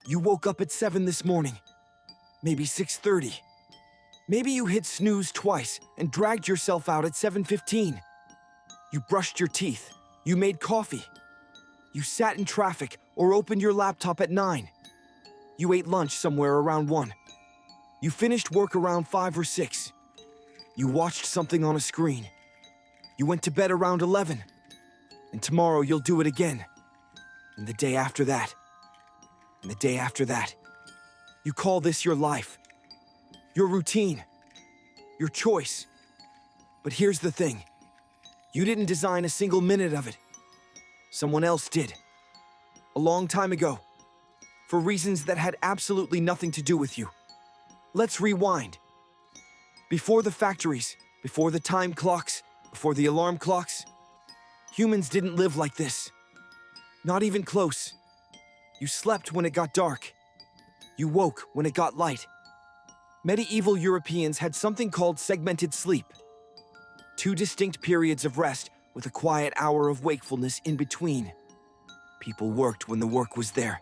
You woke up at 7 this morning, maybe 6:30. Maybe you hit snooze twice and dragged yourself out at 7:15. You brushed your teeth, you made coffee. You sat in traffic or opened your laptop at 9. You ate lunch somewhere around 1. You finished work around 5 or 6. You watched something on a screen. You went to bed around 11. And tomorrow you'll do it again. And the day after that. And the day after that. You call this your life. Your routine. Your choice. But here's the thing. You didn't design a single minute of it. Someone else did. A long time ago. For reasons that had absolutely nothing to do with you. Let's rewind. Before the factories, before the time clocks, before the alarm clocks, humans didn't live like this. Not even close. You slept when it got dark. You woke when it got light. Medieval Europeans had something called segmented sleep. 2 distinct periods of rest with a quiet hour of wakefulness in between. People worked when the work was there.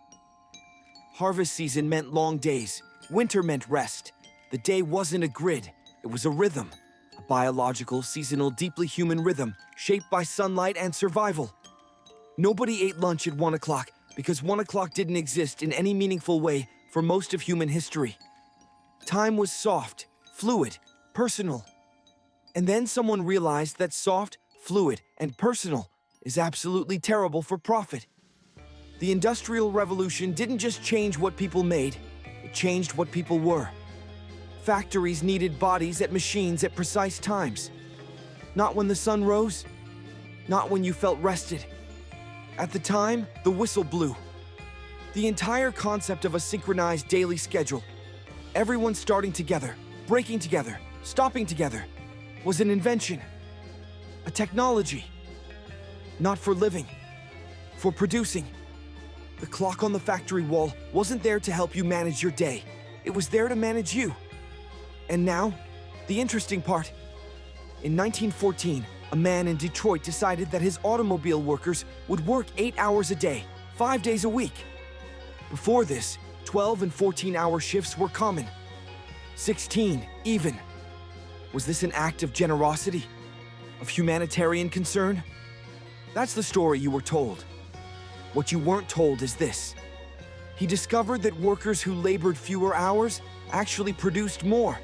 Harvest season meant long days. Winter meant rest. The day wasn't a grid, it was a rhythm. A biological, seasonal, deeply human rhythm shaped by sunlight and survival. Nobody ate lunch at 1 o'clock because 1 o'clock didn't exist in any meaningful way for most of human history. Time was soft, fluid, personal. And then someone realized that soft, fluid, and personal is absolutely terrible for profit. The Industrial Revolution didn't just change what people made, it changed what people were. Factories needed bodies at machines at precise times. Not when the sun rose, not when you felt rested. At the time, the whistle blew. The entire concept of a synchronized daily schedule, everyone starting together, breaking together, stopping together, was an invention, a technology. Not for living, for producing. The clock on the factory wall wasn't there to help you manage your day. It was there to manage you. And now, the interesting part. In 1914, a man in Detroit decided that his automobile workers would work 8 hours a day, 5 days a week. Before this, 12 and 14-hour shifts were common. 16, even. Was this an act of generosity? Of humanitarian concern? That's the story you were told. What you weren't told is this. He discovered that workers who labored fewer hours actually produced more.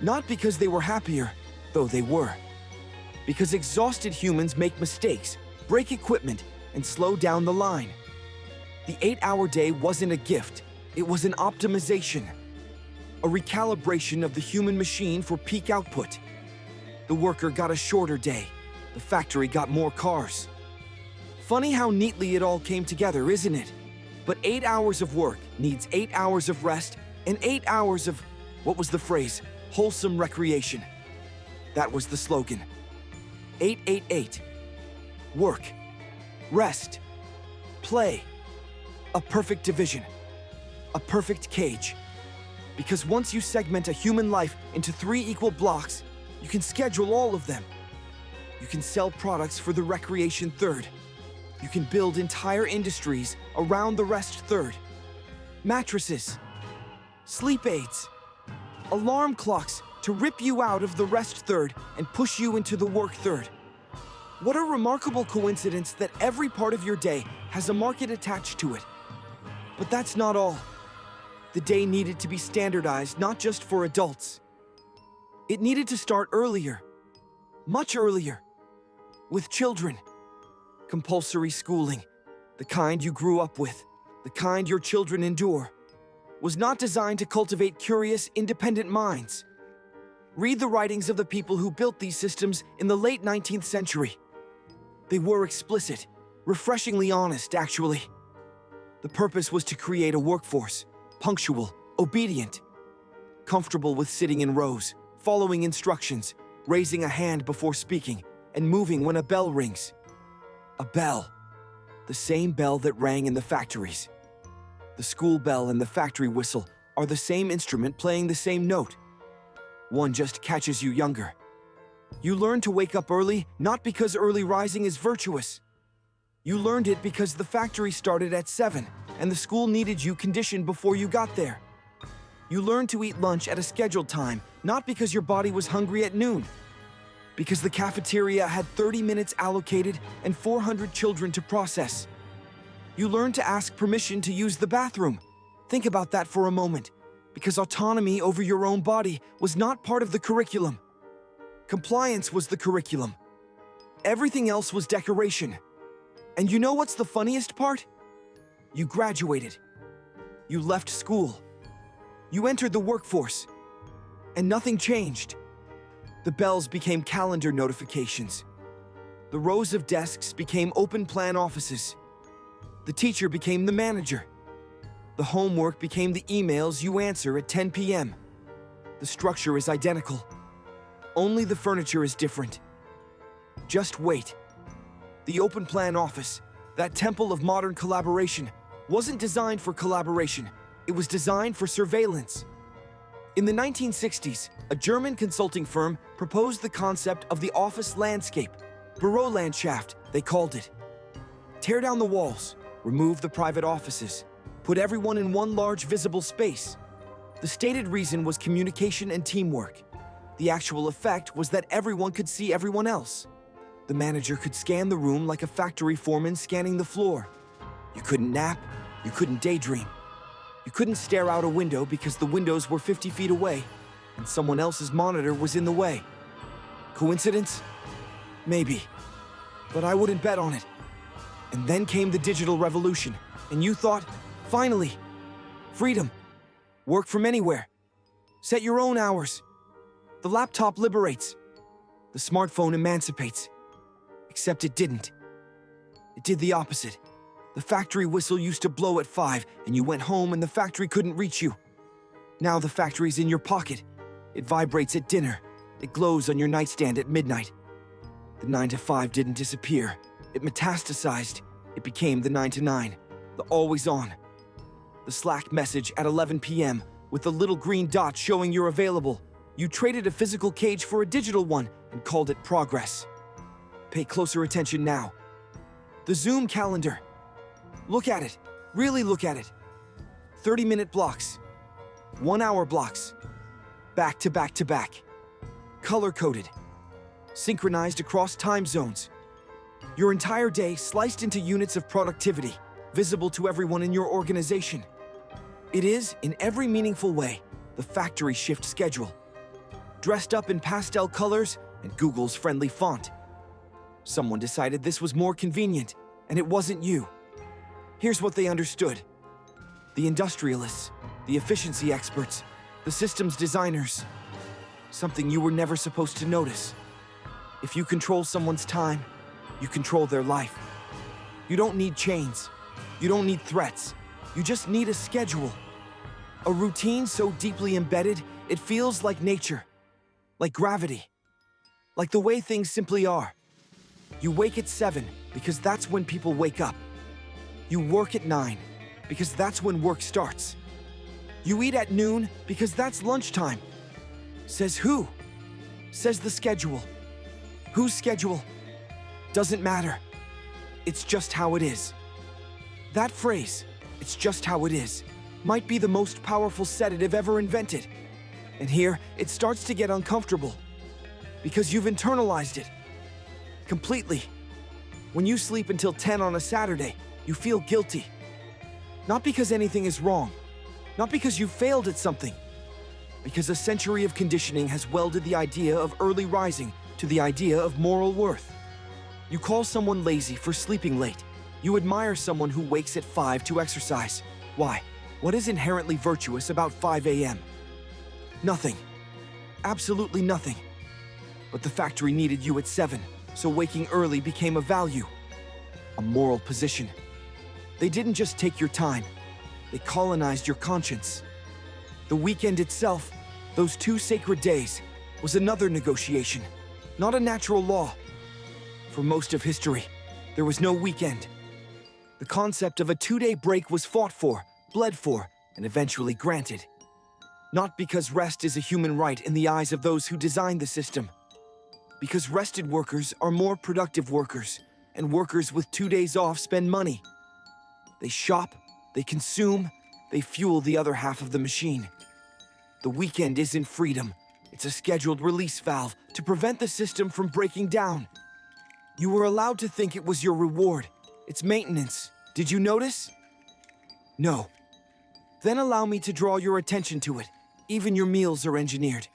Not because they were happier, though they were. Because exhausted humans make mistakes, break equipment, and slow down the line. The 8-hour day wasn't a gift, it was an optimization. A recalibration of the human machine for peak output. The worker got a shorter day, the factory got more cars. Funny how neatly it all came together, isn't it? But 8 hours of work needs 8 hours of rest and 8 hours of, what was the phrase? Wholesome recreation. That was the slogan. 888. Work. Rest. Play. A perfect division. A perfect cage. Because once you segment a human life into 3 equal blocks, you can schedule all of them. You can sell products for the recreation third. You can build entire industries around the rest third. Mattresses, sleep aids, alarm clocks to rip you out of the rest third and push you into the work third. What a remarkable coincidence that every part of your day has a market attached to it. But that's not all. The day needed to be standardized not just for adults. It needed to start earlier, much earlier, with children. Compulsory schooling, the kind you grew up with, the kind your children endure, was not designed to cultivate curious, independent minds. Read the writings of the people who built these systems in the late 19th century. They were explicit, refreshingly honest, actually. The purpose was to create a workforce, punctual, obedient, comfortable with sitting in rows, following instructions, raising a hand before speaking, and moving when a bell rings. A bell. The same bell that rang in the factories. The school bell and the factory whistle are the same instrument playing the same note. One just catches you younger. You learn to wake up early not because early rising is virtuous. You learned it because the factory started at 7, and the school needed you conditioned before you got there. You learned to eat lunch at a scheduled time, not because your body was hungry at noon, because the cafeteria had 30 minutes allocated and 400 children to process. You learned to ask permission to use the bathroom. Think about that for a moment, because autonomy over your own body was not part of the curriculum. Compliance was the curriculum. Everything else was decoration. And you know what's the funniest part? You graduated. You left school. You entered the workforce. And nothing changed. The bells became calendar notifications. The rows of desks became open plan offices. The teacher became the manager. The homework became the emails you answer at 10 p.m. The structure is identical. Only the furniture is different. Just wait. The open plan office, that temple of modern collaboration, wasn't designed for collaboration. It was designed for surveillance. In the 1960s, a German consulting firm proposed the concept of the office landscape, Bürolandschaft, they called it. Tear down the walls, remove the private offices, put everyone in one large visible space. The stated reason was communication and teamwork. The actual effect was that everyone could see everyone else. The manager could scan the room like a factory foreman scanning the floor. You couldn't nap, you couldn't daydream. You couldn't stare out a window because the windows were 50 feet away and someone else's monitor was in the way. Coincidence? Maybe. But I wouldn't bet on it. And then came the digital revolution, and you thought, finally, freedom. Work from anywhere. Set your own hours. The laptop liberates. The smartphone emancipates. Except it didn't. It did the opposite. The factory whistle used to blow at 5, and you went home and the factory couldn't reach you. Now the factory's in your pocket. It vibrates at dinner. It glows on your nightstand at midnight. The 9 to 5 didn't disappear. It metastasized. It became the 9 to 9, the always on. The Slack message at 11 p.m. with the little green dot showing you're available. You traded a physical cage for a digital one and called it progress. Pay closer attention now. The Zoom calendar. Look at it. Really look at it. 30-minute blocks. 1-hour blocks. Back to back to back. Color-coded. Synchronized across time zones. Your entire day sliced into units of productivity, visible to everyone in your organization. It is, in every meaningful way, the factory shift schedule. Dressed up in pastel colors and Google's friendly font. Someone decided this was more convenient, and it wasn't you. Here's what they understood. The industrialists, the efficiency experts, the systems designers. Something you were never supposed to notice. If you control someone's time, you control their life. You don't need chains. You don't need threats. You just need a schedule. A routine so deeply embedded, it feels like nature. Like gravity. Like the way things simply are. You wake at 7 because that's when people wake up. You work at 9 because that's when work starts. You eat at noon because that's lunchtime. Says who? Says the schedule. Whose schedule? Doesn't matter. It's just how it is. That phrase, it's just how it is, might be the most powerful sedative ever invented. And here, it starts to get uncomfortable. Because you've internalized it. Completely. When you sleep until 10 on a Saturday, you feel guilty. Not because anything is wrong. Not because you failed at something. Because a century of conditioning has welded the idea of early rising to the idea of moral worth. You call someone lazy for sleeping late. You admire someone who wakes at 5 to exercise. Why? What is inherently virtuous about 5 a.m.? Nothing. Absolutely nothing. But the factory needed you at 7, so waking early became a value. A moral position. They didn't just take your time. They colonized your conscience. The weekend itself, those 2 sacred days, was another negotiation, not a natural law. For most of history, there was no weekend. The concept of a 2-day break was fought for, bled for, and eventually granted. Not because rest is a human right in the eyes of those who designed the system. Because rested workers are more productive workers, and workers with 2 days off spend money. They shop, They consume, they fuel the other half of the machine. The weekend isn't freedom. It's a scheduled release valve to prevent the system from breaking down. You were allowed to think it was your reward. It's maintenance. Did you notice? No. Then allow me to draw your attention to it. Even your meals are engineered.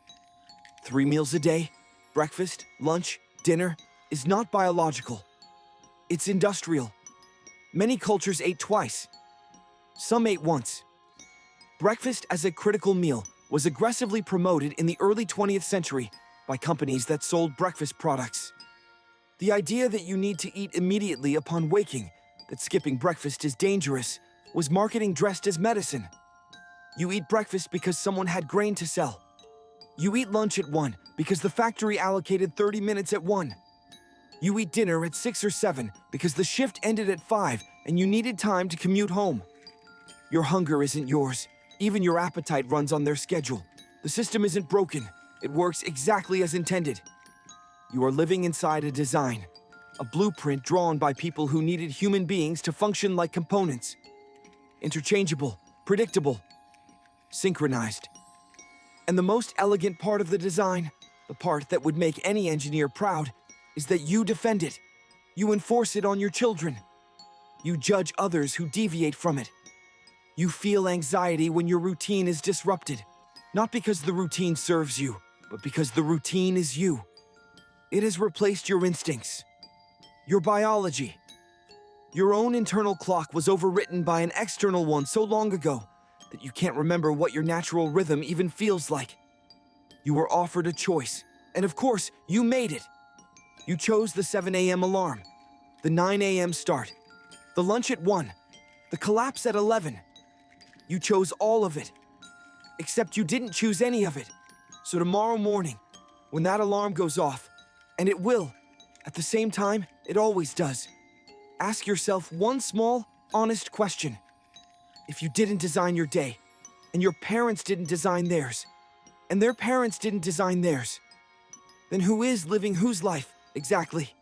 3 meals a day, breakfast, lunch, dinner, is not biological. It's industrial. Many cultures ate twice. Some ate once. Breakfast as a critical meal was aggressively promoted in the early 20th century by companies that sold breakfast products. The idea that you need to eat immediately upon waking, that skipping breakfast is dangerous, was marketing dressed as medicine. You eat breakfast because someone had grain to sell. You eat lunch at 1 because the factory allocated 30 minutes at 1. You eat dinner at 6 or 7 because the shift ended at 5 and you needed time to commute home. Your hunger isn't yours. Even your appetite runs on their schedule. The system isn't broken. It works exactly as intended. You are living inside a design, a blueprint drawn by people who needed human beings to function like components. Interchangeable, predictable, synchronized. And the most elegant part of the design, the part that would make any engineer proud, is that you defend it. You enforce it on your children. You judge others who deviate from it. You feel anxiety when your routine is disrupted, not because the routine serves you, but because the routine is you. It has replaced your instincts, your biology. Your own internal clock was overwritten by an external one so long ago that you can't remember what your natural rhythm even feels like. You were offered a choice, and of course, you made it. You chose the 7 a.m. alarm, the 9 a.m. start, the lunch at 1, the collapse at 11. You chose all of it, except you didn't choose any of it. So tomorrow morning, when that alarm goes off, and it will, at the same time, it always does, ask yourself one small, honest question. If you didn't design your day, and your parents didn't design theirs, and their parents didn't design theirs, then who is living whose life, exactly?